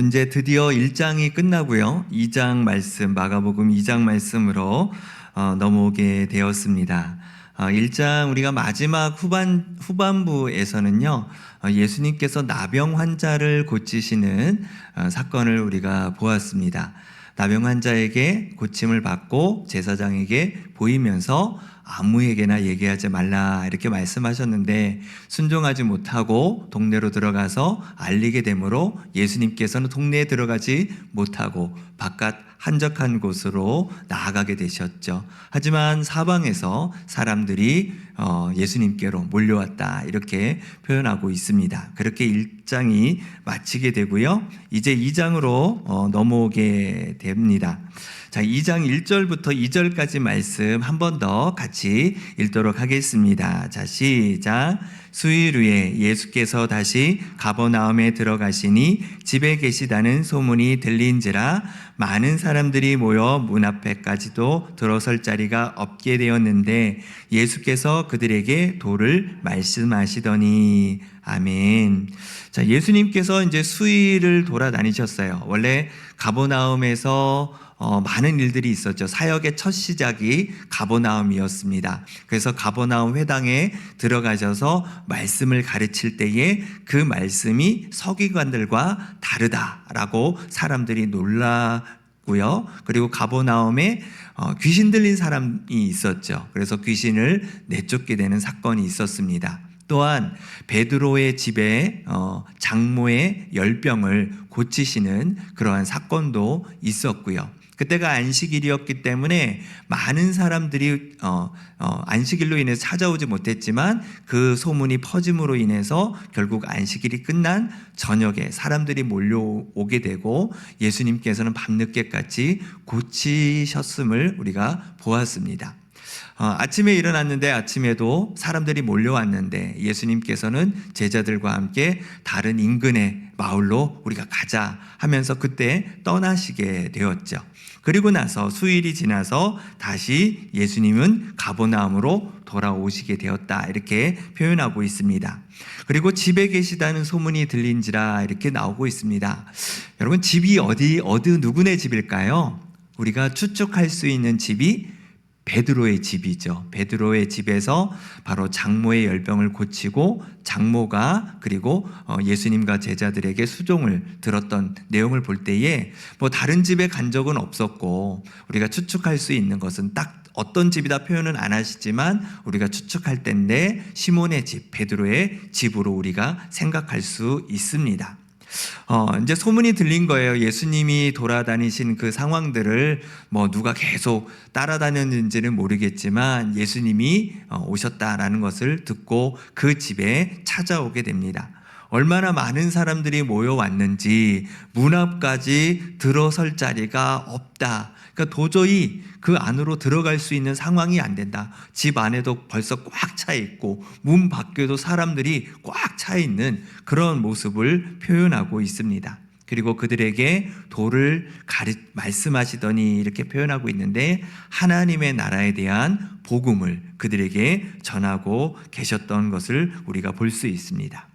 이제 드디어 1장이 끝나고요. 2장 말씀, 마가복음 2장 말씀으로 넘어오게 되었습니다. 1장 우리가 마지막 후반부에서는요, 예수님께서 나병 환자를 고치시는 사건을 우리가 보았습니다. 나병 환자에게 고침을 받고 제사장에게 보이면서 아무에게나 얘기하지 말라 이렇게 말씀하셨는데 순종하지 못하고 동네로 들어가서 알리게 되므로 예수님께서는 동네에 들어가지 못하고 바깥 한적한 곳으로 나아가게 되셨죠. 하지만 사방에서 사람들이 예수님께로 몰려왔다 이렇게 표현하고 있습니다. 그렇게 1장이 마치게 되고요. 이제 2장으로 넘어오게 됩니다. 자, 2장 1절부터 2절까지 말씀 한 번 더 같이 읽도록 하겠습니다. 자, 시작. 수일 후에 예수께서 다시 가버나움에 들어가시니 집에 계시다는 소문이 들린지라 많은 사람들이 모여 문 앞에까지도 들어설 자리가 없게 되었는데 예수께서 그들에게 도를 말씀하시더니 아멘. 자, 예수님께서 이제 수일을 돌아다니셨어요. 원래 가버나움에서 많은 일들이 있었죠. 사역의 첫 시작이 가버나움이었습니다. 그래서 가버나움 회당에 들어가셔서 말씀을 가르칠 때에 그 말씀이 서기관들과 다르다라고 사람들이 놀랐고요. 그리고 가버나움에 귀신 들린 사람이 있었죠. 그래서 귀신을 내쫓게 되는 사건이 있었습니다. 또한 베드로의 집에 장모의 열병을 고치시는 그러한 사건도 있었고요. 그때가 안식일이었기 때문에 많은 사람들이 안식일로 인해서 찾아오지 못했지만 그 소문이 퍼짐으로 인해서 결국 안식일이 끝난 저녁에 사람들이 몰려오게 되고 예수님께서는 밤늦게까지 고치셨음을 우리가 보았습니다. 아침에 일어났는데 아침에도 사람들이 몰려왔는데 예수님께서는 제자들과 함께 다른 인근의 마을로 우리가 가자 하면서 그때 떠나시게 되었죠. 그리고 나서 수일이 지나서 다시 예수님은 가버나움으로 돌아오시게 되었다 이렇게 표현하고 있습니다. 그리고 집에 계시다는 소문이 들린지라 이렇게 나오고 있습니다. 여러분, 집이 어디 누구네 집일까요? 우리가 추측할 수 있는 집이 베드로의 집이죠. 베드로의 집에서 바로 장모의 열병을 고치고 장모가 그리고 예수님과 제자들에게 수종을 들었던 내용을 볼 때에 뭐 다른 집에 간 적은 없었고 우리가 추측할 수 있는 것은 딱 어떤 집이다 표현은 안 하시지만 우리가 추측할 때인데 시몬의 집, 베드로의 집으로 우리가 생각할 수 있습니다. 이제 소문이 들린 거예요. 예수님이 돌아다니신 그 상황들을 뭐 누가 계속 따라다녔는지는 모르겠지만 예수님이 오셨다라는 것을 듣고 그 집에 찾아오게 됩니다. 얼마나 많은 사람들이 모여왔는지 문 앞까지 들어설 자리가 없다. 그러니까 도저히 그 안으로 들어갈 수 있는 상황이 안 된다. 집 안에도 벌써 꽉 차 있고 문 밖에도 사람들이 꽉 차 있는 그런 모습을 표현하고 있습니다. 그리고 그들에게 도를 말씀하시더니 이렇게 표현하고 있는데 하나님의 나라에 대한 복음을 그들에게 전하고 계셨던 것을 우리가 볼 수 있습니다.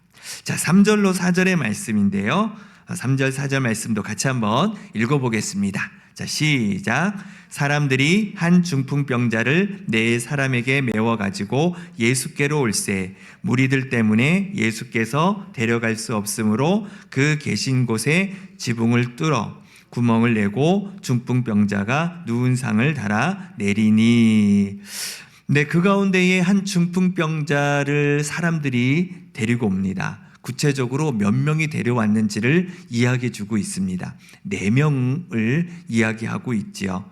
자, 3절로 4절의 말씀인데요. 3절, 4절 말씀도 같이 한번 읽어보겠습니다. 자, 시작. 사람들이 한 중풍병자를 네 사람에게 메워가지고 예수께로 올세 무리들 때문에 예수께서 데려갈 수 없으므로 그 계신 곳에 지붕을 뚫어 구멍을 내고 중풍병자가 누운 상을 달아 내리니. 네, 그 가운데에 한 중풍병자를 사람들이 데리고 옵니다. 구체적으로 몇 명이 데려왔는지를 이야기해 주고 있습니다. 4명을 이야기하고 있지요.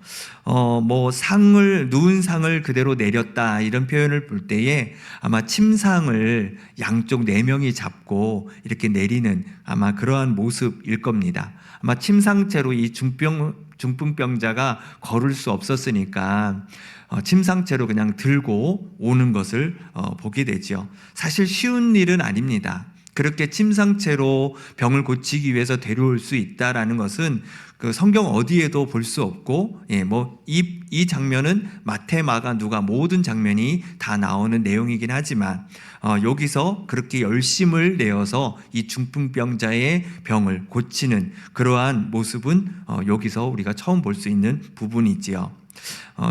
누운 상을 그대로 내렸다 이런 표현을 볼 때에 아마 침상을 양쪽 4명이 잡고 이렇게 내리는 아마 그러한 모습일 겁니다. 아마 침상채로 이 중풍병자가 걸을 수 없었으니까 침상채로 그냥 들고 오는 것을 보게 되죠. 사실 쉬운 일은 아닙니다. 그렇게 침상채로 병을 고치기 위해서 데려올 수 있다라는 것은 그 성경 어디에도 볼 수 없고, 이 장면은 마태, 마가, 누가 모든 장면이 다 나오는 내용이긴 하지만 여기서 그렇게 열심을 내어서 이 중풍병자의 병을 고치는 그러한 모습은 여기서 우리가 처음 볼 수 있는 부분이지요.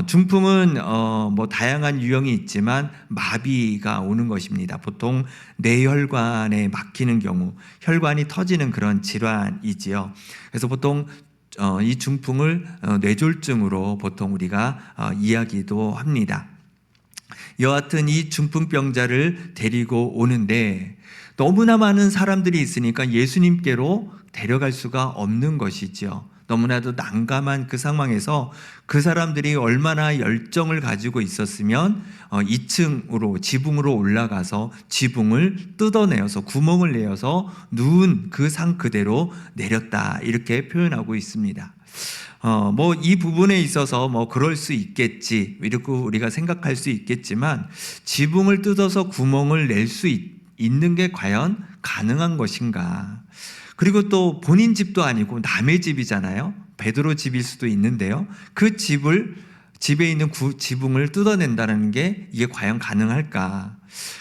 중풍은 다양한 유형이 있지만 마비가 오는 것입니다. 보통 뇌혈관에 막히는 경우 혈관이 터지는 그런 질환이지요. 그래서 보통 이 중풍을 뇌졸중으로 보통 우리가 이야기도 합니다. 여하튼 이 중풍병자를 데리고 오는데 너무나 많은 사람들이 있으니까 예수님께로 데려갈 수가 없는 것이죠. 너무나도 난감한 그 상황에서 그 사람들이 얼마나 열정을 가지고 있었으면 2층으로 지붕으로 올라가서 지붕을 뜯어내어서 구멍을 내어서 누운 그 상 그대로 내렸다, 이렇게 표현하고 있습니다. 이 부분에 있어서 그럴 수 있겠지 이렇게 우리가 생각할 수 있겠지만, 지붕을 뜯어서 구멍을 낼 수 있는 게 과연 가능한 것인가? 그리고 또 본인 집도 아니고 남의 집이잖아요. 베드로 집일 수도 있는데요. 그 집에 있는 지붕을 뜯어낸다는 게 이게 과연 가능할까?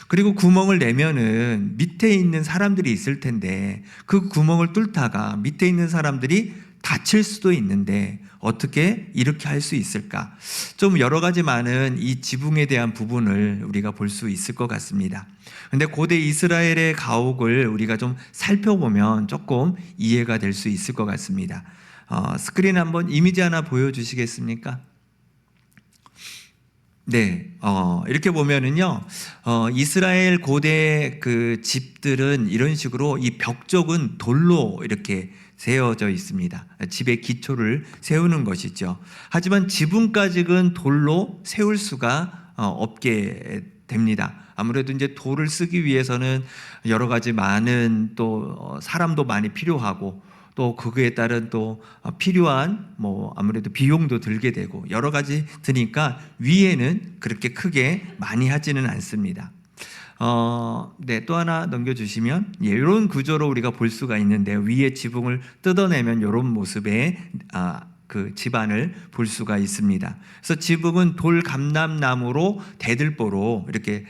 그리고 구멍을 내면은 밑에 있는 사람들이 있을 텐데 그 구멍을 뚫다가 밑에 있는 사람들이 다칠 수도 있는데 어떻게 이렇게 할 수 있을까? 좀 여러 가지 많은 이 지붕에 대한 부분을 우리가 볼 수 있을 것 같습니다. 근데 고대 이스라엘의 가옥을 우리가 좀 살펴보면 조금 이해가 될 수 있을 것 같습니다. 스크린 한번 이미지 하나 보여주시겠습니까? 네, 이렇게 보면은요, 이스라엘 고대 그 집들은 이런 식으로 이 벽 쪽은 돌로 이렇게 세워져 있습니다. 집의 기초를 세우는 것이죠. 하지만 지붕까지는 돌로 세울 수가 없게 됩니다. 아무래도 이제 돌을 쓰기 위해서는 여러 가지 많은 또 사람도 많이 필요하고 또 그거에 따른 또 필요한 아무래도 비용도 들게 되고 여러 가지 드니까 위에는 그렇게 크게 많이 하지는 않습니다. 네, 또 하나 넘겨주시면 이런 구조로 우리가 볼 수가 있는데, 위에 지붕을 뜯어내면 이런 모습의 그 집안을 볼 수가 있습니다. 그래서 지붕은 돌 감람나무로 대들보로 이렇게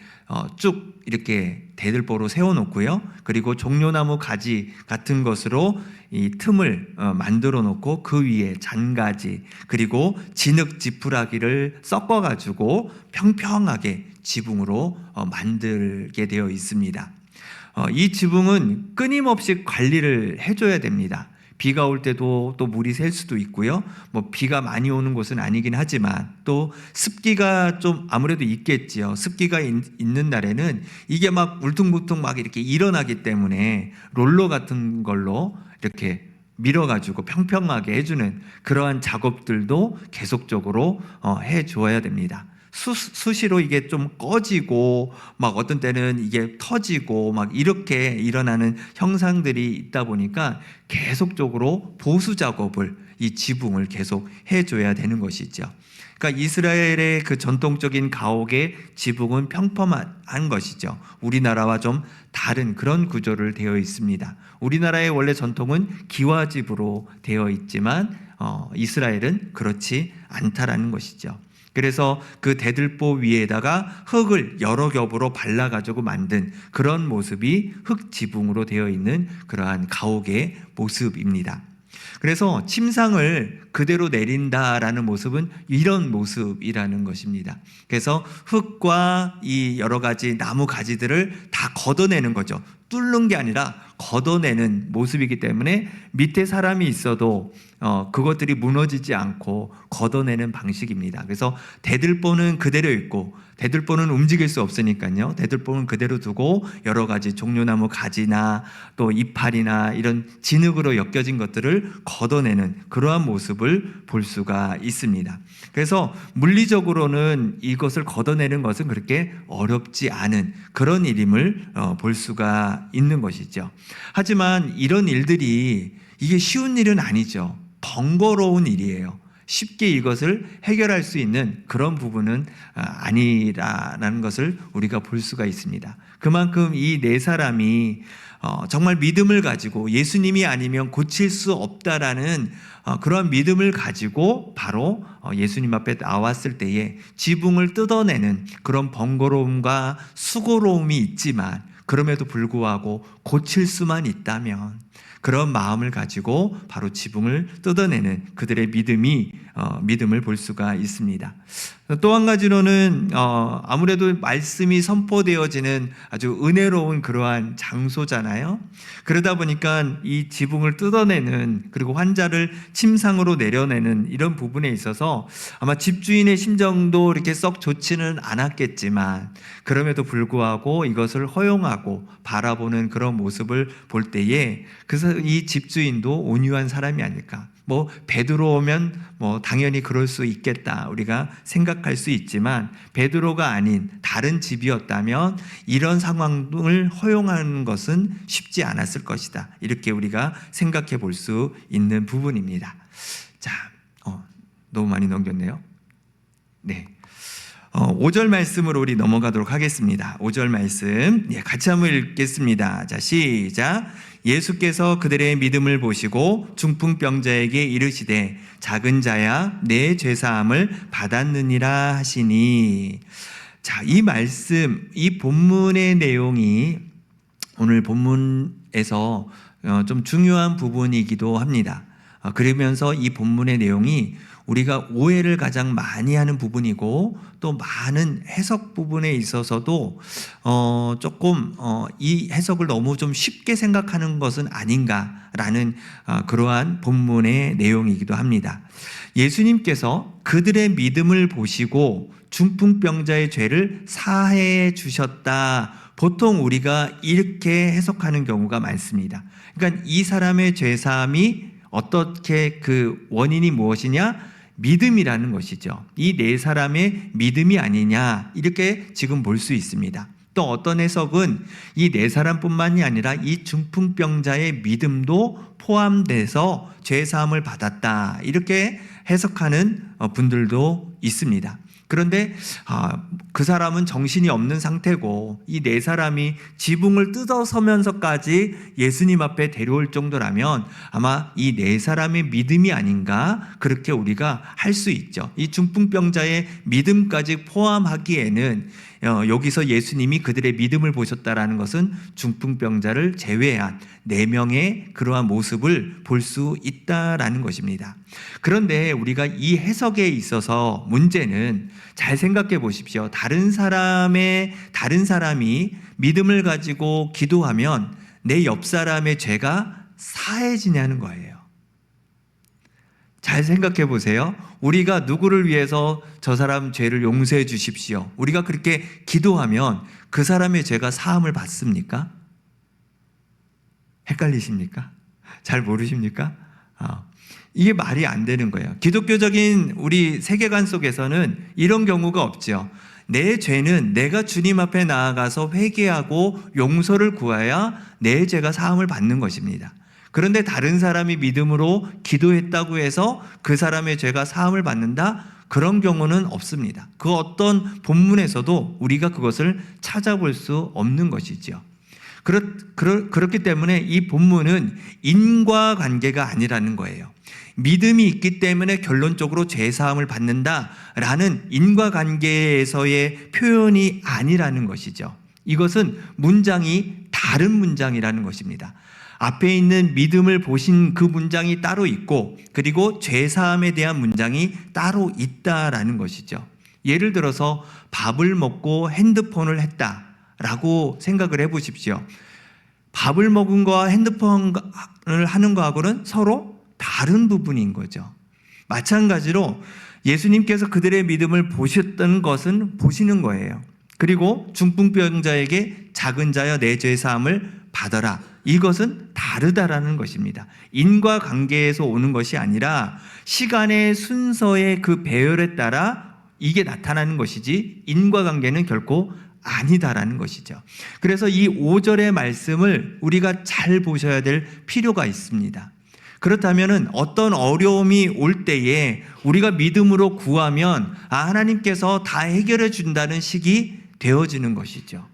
쭉 이렇게 대들보로 세워놓고요. 그리고 종려나무 가지 같은 것으로 이 틈을 만들어 놓고 그 위에 잔가지 그리고 진흙 지푸라기를 섞어가지고 평평하게 지붕으로 만들게 되어 있습니다. 이 지붕은 끊임없이 관리를 해줘야 됩니다. 비가 올 때도 또 물이 셀 수도 있고요. 비가 많이 오는 곳은 아니긴 하지만 또 습기가 좀 아무래도 있겠지요. 습기가 있는 날에는 이게 막 울퉁불퉁 막 이렇게 일어나기 때문에 롤러 같은 걸로 이렇게 밀어가지고 평평하게 해주는 그러한 작업들도 계속적으로 해줘야 됩니다. 수시로 이게 좀 꺼지고 막 어떤 때는 이게 터지고 막 이렇게 일어나는 형상들이 있다 보니까 계속적으로 보수 작업을 이 지붕을 계속 해줘야 되는 것이죠. 그러니까 이스라엘의 그 전통적인 가옥의 지붕은 평범한 것이죠. 우리나라와 좀 다른 그런 구조를 되어 있습니다. 우리나라의 원래 전통은 기와집으로 되어 있지만 이스라엘은 그렇지 않다라는 것이죠. 그래서 그 대들보 위에다가 흙을 여러 겹으로 발라가지고 만든 그런 모습이 흙 지붕으로 되어 있는 그러한 가옥의 모습입니다. 그래서 침상을 그대로 내린다라는 모습은 이런 모습이라는 것입니다. 그래서 흙과 이 여러 가지 나무 가지들을 다 걷어내는 거죠. 뚫는 게 아니라 걷어내는 모습이기 때문에 밑에 사람이 있어도 그것들이 무너지지 않고 걷어내는 방식입니다. 그래서 대들보는 그대로 있고 대들보는 움직일 수 없으니까요. 대들보는 그대로 두고 여러 가지 종려나무 가지나 또 이파리나 이런 진흙으로 엮여진 것들을 걷어내는 그러한 모습을 볼 수가 있습니다. 그래서 물리적으로는 이것을 걷어내는 것은 그렇게 어렵지 않은 그런 일임을 볼 수가 있는 것이죠. 하지만 이런 일들이 이게 쉬운 일은 아니죠. 번거로운 일이에요. 쉽게 이것을 해결할 수 있는 그런 부분은 아니라는 것을 우리가 볼 수가 있습니다. 그만큼 이 네 사람이 정말 믿음을 가지고 예수님이 아니면 고칠 수 없다라는 그런 믿음을 가지고 바로 예수님 앞에 나왔을 때에 지붕을 뜯어내는 그런 번거로움과 수고로움이 있지만 그럼에도 불구하고 고칠 수만 있다면 그런 마음을 가지고 바로 지붕을 뜯어내는 그들의 믿음을 볼 수가 있습니다. 또 한 가지로는 아무래도 말씀이 선포되어지는 아주 은혜로운 그러한 장소잖아요. 그러다 보니까 이 지붕을 뜯어내는 그리고 환자를 침상으로 내려내는 이런 부분에 있어서 아마 집주인의 심정도 이렇게 썩 좋지는 않았겠지만 그럼에도 불구하고 이것을 허용하고 바라보는 그런 모습을 볼 때에 그래서 이 집주인도 온유한 사람이 아닐까. 베드로 오면 당연히 그럴 수 있겠다 우리가 생각할 수 있지만 베드로가 아닌 다른 집이었다면 이런 상황을 허용하는 것은 쉽지 않았을 것이다. 이렇게 우리가 생각해 볼 수 있는 부분입니다. 자, 너무 많이 넘겼네요. 네. 5절 말씀으로 우리 넘어가도록 하겠습니다. 5절 말씀 같이 한번 읽겠습니다. 자, 시작. 예수께서 그들의 믿음을 보시고 중풍병자에게 이르시되 작은 자야 내 죄사함을 받았느니라 하시니. 자, 이 말씀, 이 본문의 내용이 오늘 본문에서 좀 중요한 부분이기도 합니다. 그러면서 이 본문의 내용이 우리가 오해를 가장 많이 하는 부분이고 또 많은 해석 부분에 있어서도 조금 이 해석을 너무 좀 쉽게 생각하는 것은 아닌가라는 그러한 본문의 내용이기도 합니다. 예수님께서 그들의 믿음을 보시고 중풍병자의 죄를 사해 주셨다. 보통 우리가 이렇게 해석하는 경우가 많습니다. 그러니까 이 사람의 죄사함이 어떻게 그 원인이 무엇이냐? 믿음이라는 것이죠. 이 네 사람의 믿음이 아니냐 이렇게 지금 볼 수 있습니다. 또 어떤 해석은 이 네 사람뿐만이 아니라 이 중풍병자의 믿음도 포함돼서 죄사함을 받았다 이렇게 해석하는 분들도 있습니다. 그런데 그 사람은 정신이 없는 상태고 이 네 사람이 지붕을 뜯어서면서까지 예수님 앞에 데려올 정도라면 아마 이 네 사람의 믿음이 아닌가 그렇게 우리가 할 수 있죠. 이 중풍병자의 믿음까지 포함하기에는 여기서 예수님이 그들의 믿음을 보셨다라는 것은 중풍병자를 제외한 4명의 그러한 모습을 볼 수 있다라는 것입니다. 그런데 우리가 이 해석에 있어서 문제는 잘 생각해 보십시오. 다른 사람이 믿음을 가지고 기도하면 내 옆 사람의 죄가 사해지냐는 거예요. 잘 생각해 보세요. 우리가 누구를 위해서 저 사람 죄를 용서해 주십시오. 우리가 그렇게 기도하면 그 사람의 죄가 사함을 받습니까? 헷갈리십니까? 잘 모르십니까? 이게 말이 안 되는 거예요. 기독교적인 우리 세계관 속에서는 이런 경우가 없죠. 내 죄는 내가 주님 앞에 나아가서 회개하고 용서를 구해야 내 죄가 사함을 받는 것입니다. 그런데 다른 사람이 믿음으로 기도했다고 해서 그 사람의 죄가 사함을 받는다? 그런 경우는 없습니다. 그 어떤 본문에서도 우리가 그것을 찾아볼 수 없는 것이죠. 그렇기 때문에 이 본문은 인과관계가 아니라는 거예요. 믿음이 있기 때문에 결론적으로 죄사함을 받는다라는 인과관계에서의 표현이 아니라는 것이죠. 이것은 문장이 다른 문장이라는 것입니다. 앞에 있는 믿음을 보신 그 문장이 따로 있고 그리고 죄사함에 대한 문장이 따로 있다라는 것이죠. 예를 들어서 밥을 먹고 핸드폰을 했다라고 생각을 해보십시오. 밥을 먹은 거와 핸드폰을 하는 거하고는 서로 다른 부분인 거죠. 마찬가지로 예수님께서 그들의 믿음을 보셨던 것은 보시는 거예요. 그리고 중풍병자에게 작은 자여 내 죄사함을 받아라. 이것은 다르다라는 것입니다. 인과관계에서 오는 것이 아니라 시간의 순서의 그 배열에 따라 이게 나타나는 것이지 인과관계는 결코 아니다라는 것이죠. 그래서 이 5절의 말씀을 우리가 잘 보셔야 될 필요가 있습니다. 그렇다면 어떤 어려움이 올 때에 우리가 믿음으로 구하면 하나님께서 다 해결해 준다는 식이 되어지는 것이죠.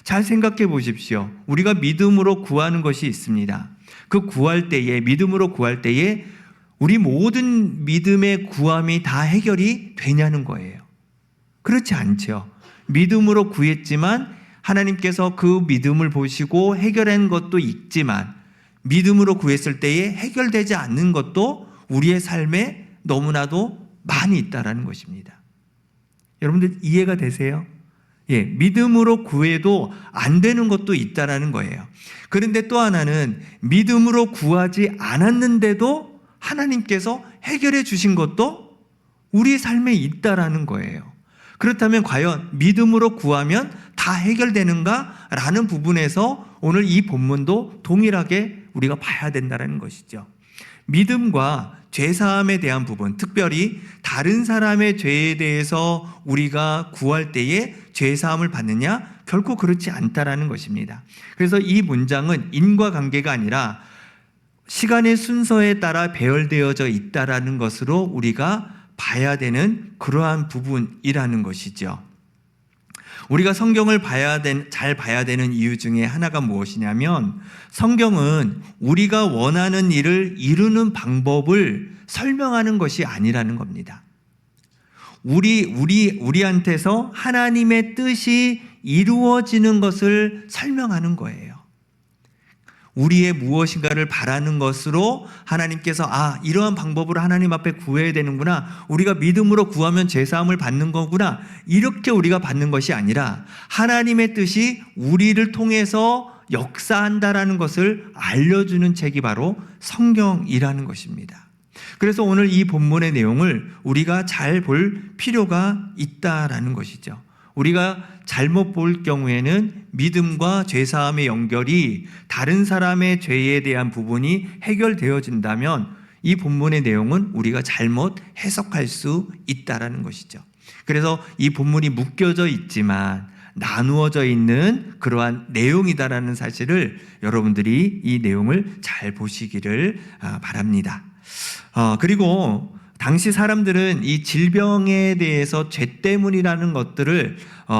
잘 생각해 보십시오. 우리가 믿음으로 구하는 것이 있습니다. 그 구할 때에, 믿음으로 구할 때에 우리 모든 믿음의 구함이 다 해결이 되냐는 거예요. 그렇지 않죠. 믿음으로 구했지만 하나님께서 그 믿음을 보시고 해결한 것도 있지만, 믿음으로 구했을 때에 해결되지 않는 것도 우리의 삶에 너무나도 많이 있다라는 것입니다. 여러분들 이해가 되세요? 예, 믿음으로 구해도 안 되는 것도 있다라는 거예요. 그런데 또 하나는 믿음으로 구하지 않았는데도 하나님께서 해결해 주신 것도 우리 삶에 있다라는 거예요. 그렇다면 과연 믿음으로 구하면 다 해결되는가? 라는 부분에서 오늘 이 본문도 동일하게 우리가 봐야 된다는 것이죠. 믿음과 죄사함에 대한 부분, 특별히 다른 사람의 죄에 대해서 우리가 구할 때에 죄사함을 받느냐? 결코 그렇지 않다라는 것입니다. 그래서 이 문장은 인과관계가 아니라 시간의 순서에 따라 배열되어져 있다라는 것으로 우리가 봐야 되는 그러한 부분이라는 것이죠. 우리가 성경을 잘 봐야 되는 이유 중에 하나가 무엇이냐면, 성경은 우리가 원하는 일을 이루는 방법을 설명하는 것이 아니라는 겁니다. 우리한테서 하나님의 뜻이 이루어지는 것을 설명하는 거예요. 우리의 무엇인가를 바라는 것으로 하나님께서 이러한 방법으로 하나님 앞에 구해야 되는구나, 우리가 믿음으로 구하면 죄사함을 받는 거구나, 이렇게 우리가 받는 것이 아니라 하나님의 뜻이 우리를 통해서 역사한다라는 것을 알려주는 책이 바로 성경이라는 것입니다. 그래서 오늘 이 본문의 내용을 우리가 잘 볼 필요가 있다라는 것이죠. 우리가 잘못 볼 경우에는 믿음과 죄사함의 연결이 다른 사람의 죄에 대한 부분이 해결되어진다면 이 본문의 내용은 우리가 잘못 해석할 수 있다라는 것이죠. 그래서 이 본문이 묶여져 있지만 나누어져 있는 그러한 내용이다라는 사실을 여러분들이 이 내용을 잘 보시기를 바랍니다. 그리고 당시 사람들은 이 질병에 대해서 죄 때문이라는 것들을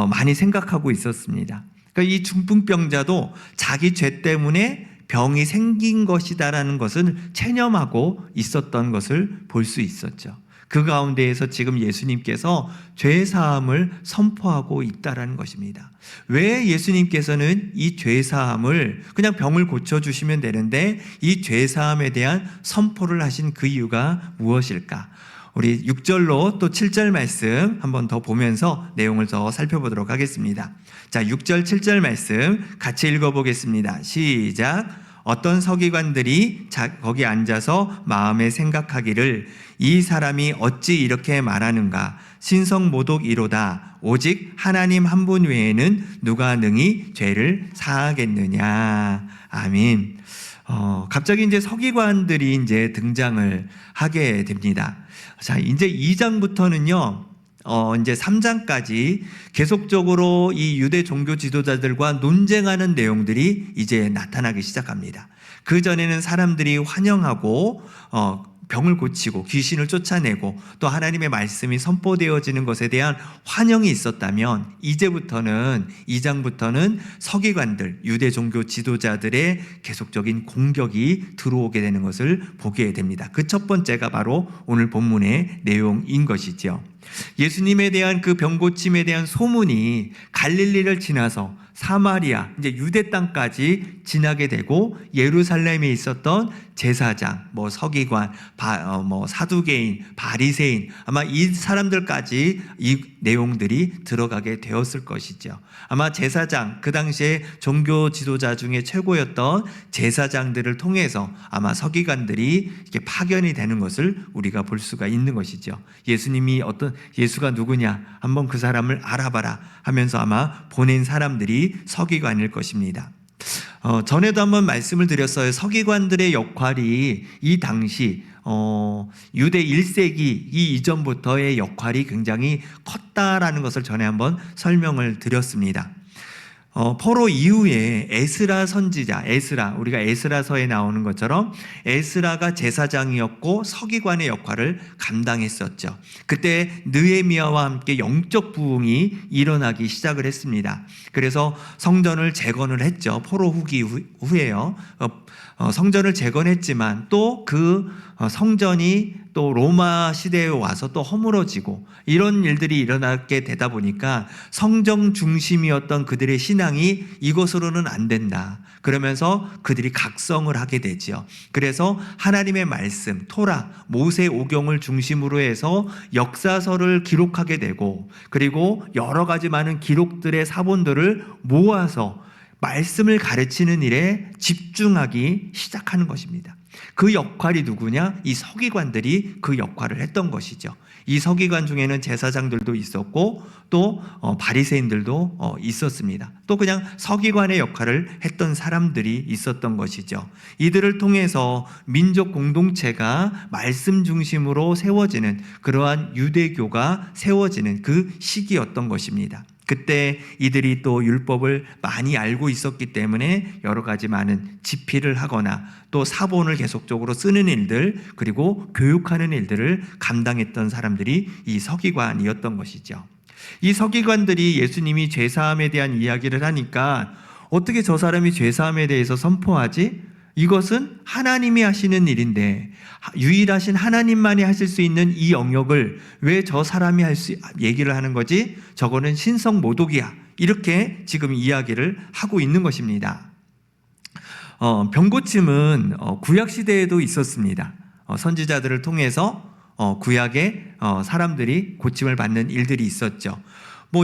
많이 생각하고 있었습니다. 그러니까 이 중풍병자도 자기 죄 때문에 병이 생긴 것이다라는 것을 체념하고 있었던 것을 볼 수 있었죠. 그 가운데에서 지금 예수님께서 죄사함을 선포하고 있다라는 것입니다. 왜 예수님께서는 이 죄사함을, 그냥 병을 고쳐주시면 되는데 이 죄사함에 대한 선포를 하신 그 이유가 무엇일까? 우리 6절로 또 7절 말씀 한번 더 보면서 내용을 더 살펴보도록 하겠습니다. 자, 6절 7절 말씀 같이 읽어보겠습니다. 시작. 어떤 서기관들이 거기 앉아서 마음에 생각하기를 이 사람이 어찌 이렇게 말하는가? 신성모독이로다. 오직 하나님 한 분 외에는 누가 능히 죄를 사하겠느냐. 아멘. 갑자기 이제 서기관들이 이제 등장을 하게 됩니다. 자, 이제 2장부터는요, 이제 3장까지 계속적으로 이 유대 종교 지도자들과 논쟁하는 내용들이 이제 나타나기 시작합니다. 그 전에는 사람들이 환영하고 병을 고치고 귀신을 쫓아내고 또 하나님의 말씀이 선포되어지는 것에 대한 환영이 있었다면, 이제부터는 2장부터는 서기관들, 유대 종교 지도자들의 계속적인 공격이 들어오게 되는 것을 보게 됩니다. 그 첫 번째가 바로 오늘 본문의 내용인 것이죠. 예수님에 대한 그 병고침에 대한 소문이 갈릴리를 지나서 사마리아, 이제 유대 땅까지 지나게 되고, 예루살렘에 있었던 제사장, 서기관, 사두개인, 바리새인, 아마 이 사람들까지 이 내용들이 들어가게 되었을 것이죠. 아마 제사장, 그 당시에 종교 지도자 중에 최고였던 제사장들을 통해서 아마 서기관들이 이렇게 파견이 되는 것을 우리가 볼 수가 있는 것이죠. 예수가 누구냐? 한번 그 사람을 알아봐라 하면서 아마 보낸 사람들이 서기관일 것입니다. 전에도 한번 말씀을 드렸어요. 서기관들의 역할이 이 당시 유대 1세기 이 이전부터의 역할이 굉장히 컸다라는 것을 전에 한번 설명을 드렸습니다. 포로 이후에 에스라 선지자, 우리가 에스라서에 나오는 것처럼 에스라가 제사장이었고 서기관의 역할을 감당했었죠. 그때 느헤미야와 함께 영적 부흥이 일어나기 시작을 했습니다. 그래서 성전을 재건을 했죠. 포로 후기 후에요. 성전을 재건했지만 또 그 성전이 또 로마 시대에 와서 또 허물어지고 이런 일들이 일어나게 되다 보니까 성정 중심이었던 그들의 신앙이 이것으로는 안 된다. 그러면서 그들이 각성을 하게 되지요. 그래서 하나님의 말씀, 토라, 모세 오경을 중심으로 해서 역사서를 기록하게 되고 그리고 여러 가지 많은 기록들의 사본들을 모아서 말씀을 가르치는 일에 집중하기 시작하는 것입니다. 그 역할이 누구냐? 이 서기관들이 그 역할을 했던 것이죠. 이 서기관 중에는 제사장들도 있었고 또 바리새인들도 있었습니다. 또 그냥 서기관의 역할을 했던 사람들이 있었던 것이죠. 이들을 통해서 민족 공동체가 말씀 중심으로 세워지는 그러한 유대교가 세워지는 그 시기였던 것입니다. 그때 이들이 또 율법을 많이 알고 있었기 때문에 여러 가지 많은 집필을 하거나 또 사본을 계속적으로 쓰는 일들 그리고 교육하는 일들을 감당했던 사람들이 이 서기관이었던 것이죠. 이 서기관들이 예수님이 죄사함에 대한 이야기를 하니까 어떻게 저 사람이 죄사함에 대해서 선포하지? 이것은 하나님이 하시는 일인데 유일하신 하나님만이 하실 수 있는 이 영역을 왜 저 사람이 얘기를 하는 거지? 저거는 신성 모독이야. 이렇게 지금 이야기를 하고 있는 것입니다. 병고침은 구약 시대에도 있었습니다. 선지자들을 통해서 구약의 사람들이 고침을 받는 일들이 있었죠.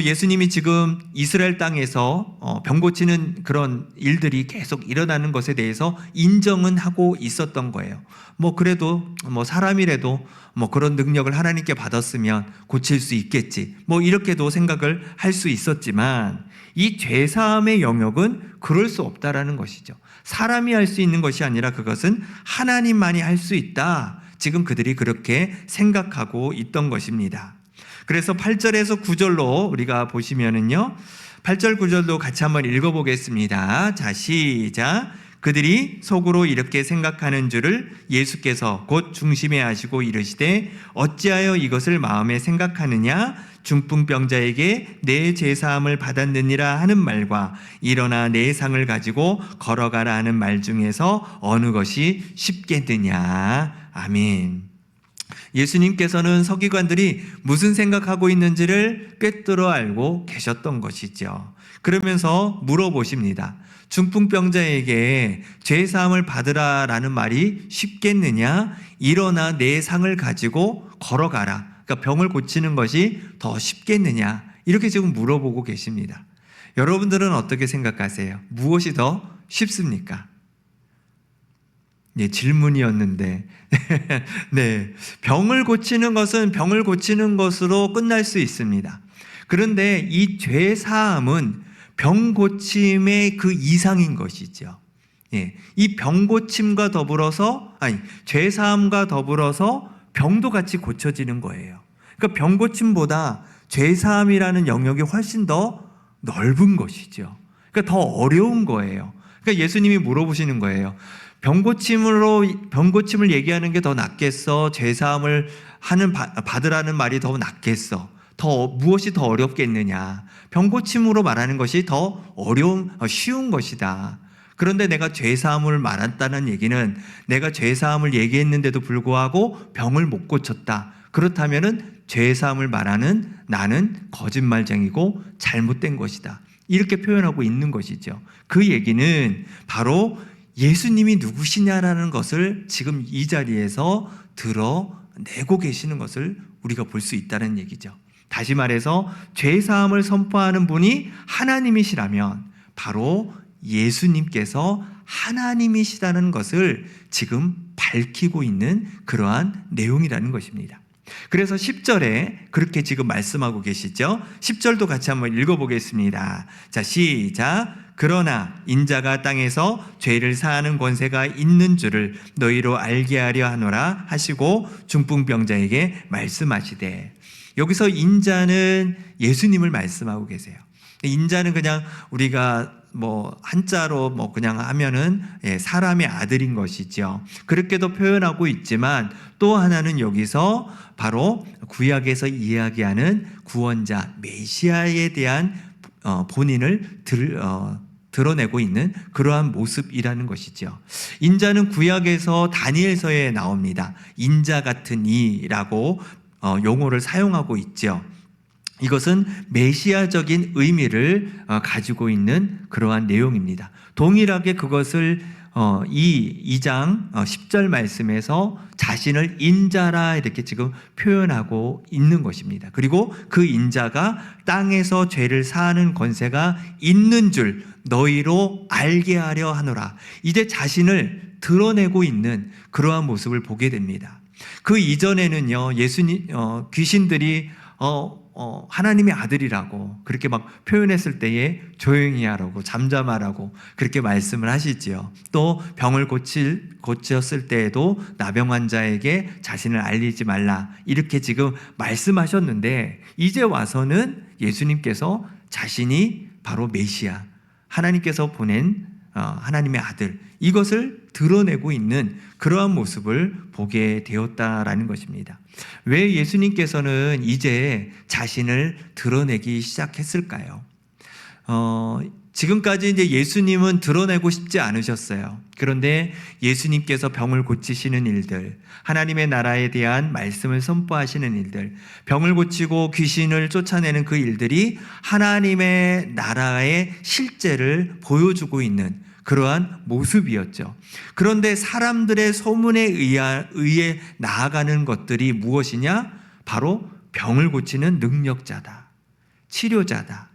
예수님이 지금 이스라엘 땅에서 병 고치는 그런 일들이 계속 일어나는 것에 대해서 인정은 하고 있었던 거예요. 그래도 사람이라도 그런 능력을 하나님께 받았으면 고칠 수 있겠지. 이렇게도 생각을 할 수 있었지만 이 죄사함의 영역은 그럴 수 없다라는 것이죠. 사람이 할 수 있는 것이 아니라 그것은 하나님만이 할 수 있다. 지금 그들이 그렇게 생각하고 있던 것입니다. 그래서 8절에서 9절로 우리가 보시면은요. 8절 9절도 같이 한번 읽어보겠습니다. 자, 시작. 그들이 속으로 이렇게 생각하는 줄을 예수께서 곧 중심에 하시고 이르시되 어찌하여 이것을 마음에 생각하느냐? 중풍병자에게 내 죄사함을 받았느니라 하는 말과 일어나 내 상을 가지고 걸어가라 하는 말 중에서 어느 것이 쉽겠느냐? 아멘. 예수님께서는 서기관들이 무슨 생각하고 있는지를 꿰뚫어 알고 계셨던 것이죠. 그러면서 물어보십니다. 중풍병자에게 죄사함을 받으라라는 말이 쉽겠느냐? 일어나 내 상을 가지고 걸어가라. 그러니까 병을 고치는 것이 더 쉽겠느냐? 이렇게 지금 물어보고 계십니다. 여러분들은 어떻게 생각하세요? 무엇이 더 쉽습니까? 질문이었는데 네, 병을 고치는 것은 병을 고치는 것으로 끝날 수 있습니다. 그런데 이 죄사함은 병 고침의 그 이상인 것이죠. 이 병 고침과 더불어서 죄사함과 더불어서 병도 같이 고쳐지는 거예요. 그러니까 병 고침보다 죄사함이라는 영역이 훨씬 더 넓은 것이죠. 그러니까 더 어려운 거예요. 그러니까 예수님이 물어보시는 거예요. 병 고침을 얘기하는 게 더 낫겠어? 죄사함을 받으라는 말이 더 낫겠어? 무엇이 더 어렵겠느냐? 병 고침으로 말하는 것이 더 쉬운 것이다. 그런데 내가 죄사함을 말한다는 얘기는 내가 죄사함을 얘기했는데도 불구하고 병을 못 고쳤다. 그렇다면은 죄사함을 말하는 나는 거짓말쟁이고 잘못된 것이다. 이렇게 표현하고 있는 것이죠. 그 얘기는 바로 예수님이 누구시냐라는 것을 지금 이 자리에서 드러내고 계시는 것을 우리가 볼 수 있다는 얘기죠. 다시 말해서 죄사함을 선포하는 분이 하나님이시라면 바로 예수님께서 하나님이시라는 것을 지금 밝히고 있는 그러한 내용이라는 것입니다. 그래서 10절에 그렇게 지금 말씀하고 계시죠. 10절도 같이 한번 읽어보겠습니다. 자, 시작. 그러나 인자가 땅에서 죄를 사하는 권세가 있는 줄을 너희로 알게 하려 하노라 하시고 중풍병자에게 말씀하시되, 여기서 인자는 예수님을 말씀하고 계세요. 인자는 그냥 우리가 뭐 한자로 뭐 그냥 하면은 사람의 아들인 것이죠. 그렇게도 표현하고 있지만 또 하나는 여기서 바로 구약에서 이야기하는 구원자 메시아에 대한 본인을 드러내고 있는 그러한 모습이라는 것이죠. 인자는 구약에서 다니엘서에 나옵니다. 인자 같은 이라고 용어를 사용하고 있죠. 이것은 메시아적인 의미를 가지고 있는 그러한 내용입니다. 동일하게 그것을 2장 10절 말씀에서 자신을 인자라 이렇게 지금 표현하고 있는 것입니다. 그리고 그 인자가 땅에서 죄를 사하는 권세가 있는 줄 너희로 알게 하려 하노라. 이제 자신을 드러내고 있는 그러한 모습을 보게 됩니다. 그 이전에는요, 귀신들이 하나님의 아들이라고 그렇게 막 표현했을 때에 조용히 하라고 잠잠하라고 그렇게 말씀을 하시지요. 또 병을 고쳤을 때에도 나병 환자에게 자신을 알리지 말라 이렇게 지금 말씀하셨는데 이제 와서는 예수님께서 자신이 바로 메시아 하나님께서 보낸 하나님의 아들 이것을 드러내고 있는 그러한 모습을 보게 되었다라는 것입니다. 왜 예수님께서는 이제 자신을 드러내기 시작했을까요? 지금까지 이제 예수님은 드러내고 싶지 않으셨어요. 그런데 예수님께서 병을 고치시는 일들, 하나님의 나라에 대한 말씀을 선포하시는 일들, 병을 고치고 귀신을 쫓아내는 그 일들이 하나님의 나라의 실제를 보여주고 있는 그러한 모습이었죠. 그런데 사람들의 소문에 의해 나아가는 것들이 무엇이냐? 바로 병을 고치는 능력자다, 치료자다,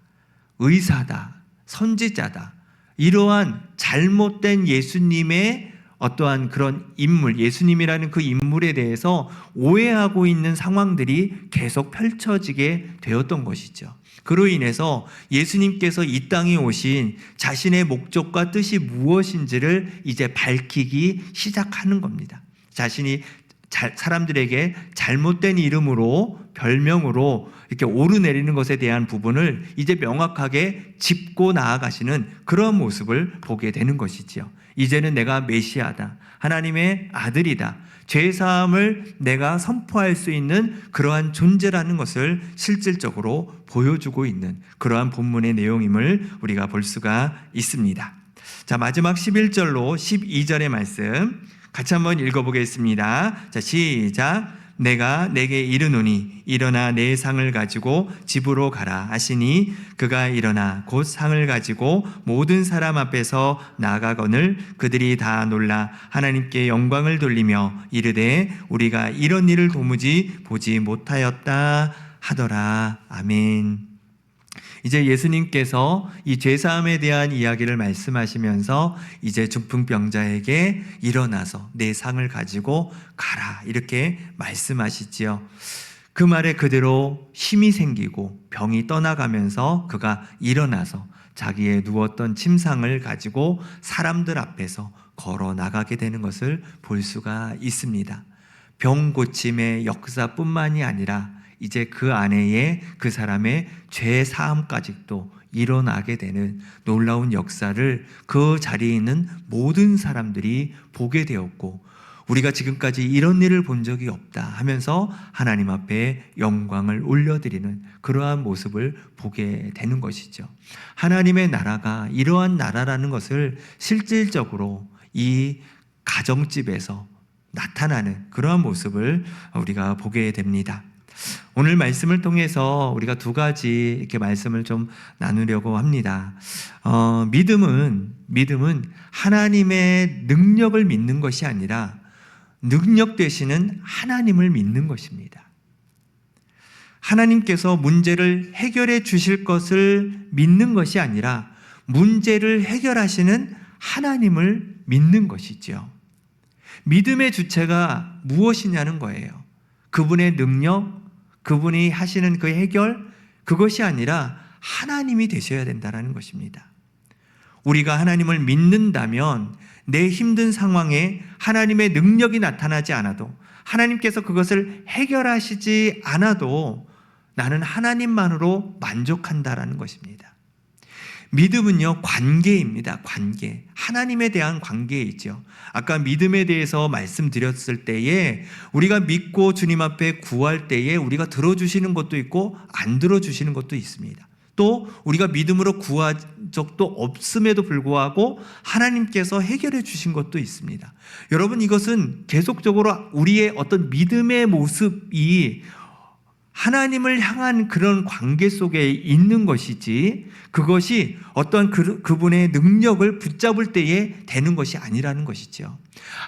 의사다, 선지자다. 이러한 잘못된 예수님의 어떠한 그런 인물, 예수님이라는 그 인물에 대해서 오해하고 있는 상황들이 계속 펼쳐지게 되었던 것이죠. 그로 인해서 예수님께서 이 땅에 오신 자신의 목적과 뜻이 무엇인지를 이제 밝히기 시작하는 겁니다. 자신이 사람들에게 잘못된 이름으로 별명으로 이렇게 오르내리는 것에 대한 부분을 이제 명확하게 짚고 나아가시는 그런 모습을 보게 되는 것이지요. 이제는 내가 메시아다, 하나님의 아들이다, 죄사함을 내가 선포할 수 있는 그러한 존재라는 것을 실질적으로 보여주고 있는 그러한 본문의 내용임을 우리가 볼 수가 있습니다. 자, 마지막 11절로 12절의 말씀 같이 한번 읽어보겠습니다. 자, 시작. 내가 내게 이르노니 일어나 내 상을 가지고 집으로 가라 하시니 그가 일어나 곧 상을 가지고 모든 사람 앞에서 나아가거늘 그들이 다 놀라 하나님께 영광을 돌리며 이르되 우리가 이런 일을 도무지 보지 못하였다 하더라. 아멘. 이제 예수님께서 이 죄사함에 대한 이야기를 말씀하시면서 이제 중풍병자에게 일어나서 내 상을 가지고 가라 이렇게 말씀하시지요. 그 말에 그대로 힘이 생기고 병이 떠나가면서 그가 일어나서 자기의 누웠던 침상을 가지고 사람들 앞에서 걸어 나가게 되는 것을 볼 수가 있습니다. 병 고침의 역사뿐만이 아니라 이제 그 안에 그 사람의 죄 사함까지도 일어나게 되는 놀라운 역사를 그 자리에 있는 모든 사람들이 보게 되었고 우리가 지금까지 이런 일을 본 적이 없다 하면서 하나님 앞에 영광을 올려드리는 그러한 모습을 보게 되는 것이죠. 하나님의 나라가 이러한 나라라는 것을 실질적으로 이 가정집에서 나타나는 그러한 모습을 우리가 보게 됩니다. 오늘 말씀을 통해서 우리가 두 가지 이렇게 말씀을 좀 나누려고 합니다. 믿음은 하나님의 능력을 믿는 것이 아니라 능력 되시는 하나님을 믿는 것입니다. 하나님께서 문제를 해결해 주실 것을 믿는 것이 아니라 문제를 해결하시는 하나님을 믿는 것이죠. 믿음의 주체가 무엇이냐는 거예요. 그분의 능력, 그분이 하시는 그 해결, 그것이 아니라 하나님이 되셔야 된다는 것입니다. 우리가 하나님을 믿는다면 내 힘든 상황에 하나님의 능력이 나타나지 않아도 하나님께서 그것을 해결하시지 않아도 나는 하나님만으로 만족한다라는 것입니다. 믿음은요, 관계입니다. 관계. 하나님에 대한 관계이죠. 아까 믿음에 대해서 말씀드렸을 때에 우리가 믿고 주님 앞에 구할 때에 우리가 들어주시는 것도 있고 안 들어주시는 것도 있습니다. 또 우리가 믿음으로 구한 적도 없음에도 불구하고 하나님께서 해결해 주신 것도 있습니다. 여러분, 이것은 계속적으로 우리의 어떤 믿음의 모습이 하나님을 향한 그런 관계 속에 있는 것이지, 그것이 어떤 그분의 능력을 붙잡을 때에 되는 것이 아니라는 것이죠.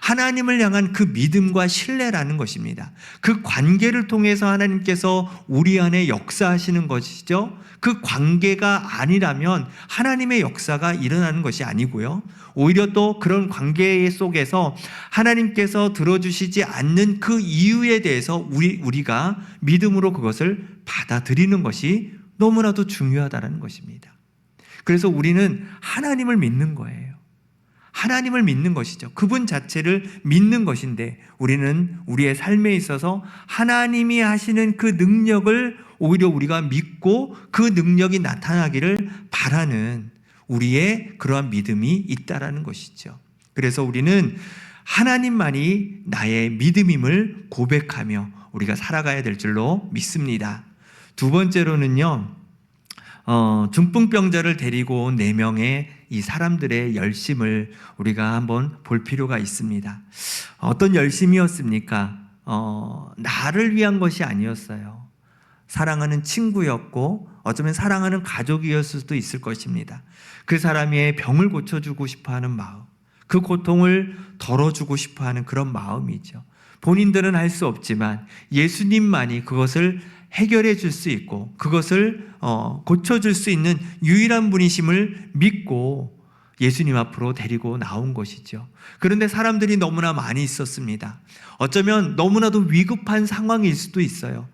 하나님을 향한 그 믿음과 신뢰라는 것입니다. 그 관계를 통해서 하나님께서 우리 안에 역사하시는 것이죠. 그 관계가 아니라면 하나님의 역사가 일어나는 것이 아니고요, 오히려 또 그런 관계 속에서 하나님께서 들어주시지 않는 그 이유에 대해서 우리가 믿음으로 그것을 받아들이는 것이 너무나도 중요하다는 것입니다. 그래서 우리는 하나님을 믿는 거예요. 하나님을 믿는 것이죠. 그분 자체를 믿는 것인데, 우리는 우리의 삶에 있어서 하나님이 하시는 그 능력을 오히려 우리가 믿고 그 능력이 나타나기를 바라는 우리의 그러한 믿음이 있다라는 것이죠. 그래서 우리는 하나님만이 나의 믿음임을 고백하며 우리가 살아가야 될 줄로 믿습니다. 두 번째로는요, 중풍병자를 데리고 온 4명의 이 사람들의 열심을 우리가 한번 볼 필요가 있습니다. 어떤 열심이었습니까? 나를 위한 것이 아니었어요. 사랑하는 친구였고 어쩌면 사랑하는 가족이었을 수도 있을 것입니다. 그 사람의 병을 고쳐주고 싶어하는 마음, 그 고통을 덜어주고 싶어하는 그런 마음이죠. 본인들은 할 수 없지만 예수님만이 그것을 해결해 줄 수 있고 그것을 고쳐줄 수 있는 유일한 분이심을 믿고 예수님 앞으로 데리고 나온 것이죠. 그런데 사람들이 너무나 많이 있었습니다. 어쩌면 너무나도 위급한 상황일 수도 있어요.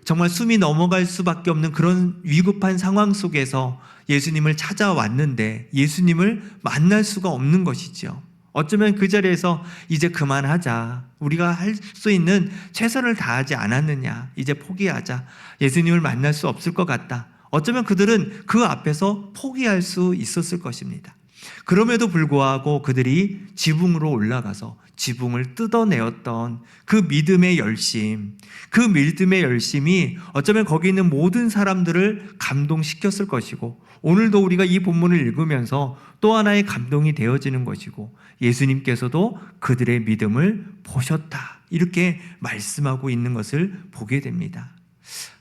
정말 숨이 넘어갈 수밖에 없는 그런 위급한 상황 속에서 예수님을 찾아왔는데 예수님을 만날 수가 없는 것이죠. 어쩌면 그 자리에서 이제 그만하자, 우리가 할 수 있는 최선을 다하지 않았느냐, 이제 포기하자, 예수님을 만날 수 없을 것 같다. 어쩌면 그들은 그 앞에서 포기할 수 있었을 것입니다. 그럼에도 불구하고 그들이 지붕으로 올라가서 지붕을 뜯어내었던 그 믿음의 열심, 그 믿음의 열심이 어쩌면 거기 있는 모든 사람들을 감동시켰을 것이고, 오늘도 우리가 이 본문을 읽으면서 또 하나의 감동이 되어지는 것이고, 예수님께서도 그들의 믿음을 보셨다, 이렇게 말씀하고 있는 것을 보게 됩니다.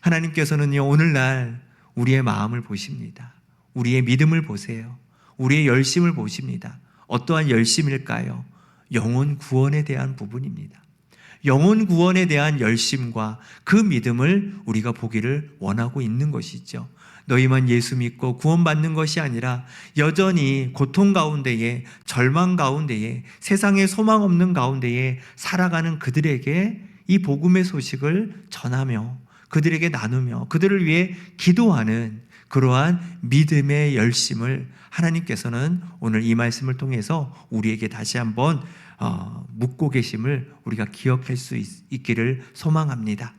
하나님께서는요, 오늘날 우리의 마음을 보십니다. 우리의 믿음을 보세요. 우리의 열심을 보십니다. 어떠한 열심일까요? 영혼 구원에 대한 부분입니다. 영혼 구원에 대한 열심과 그 믿음을 우리가 보기를 원하고 있는 것이죠. 너희만 예수 믿고 구원받는 것이 아니라 여전히 고통 가운데에, 절망 가운데에, 세상에 소망 없는 가운데에 살아가는 그들에게 이 복음의 소식을 전하며 그들에게 나누며 그들을 위해 기도하는 그러한 믿음의 열심을 하나님께서는 오늘 이 말씀을 통해서 우리에게 다시 한번 묻고 계심을 우리가 기억할 수 있기를 소망합니다.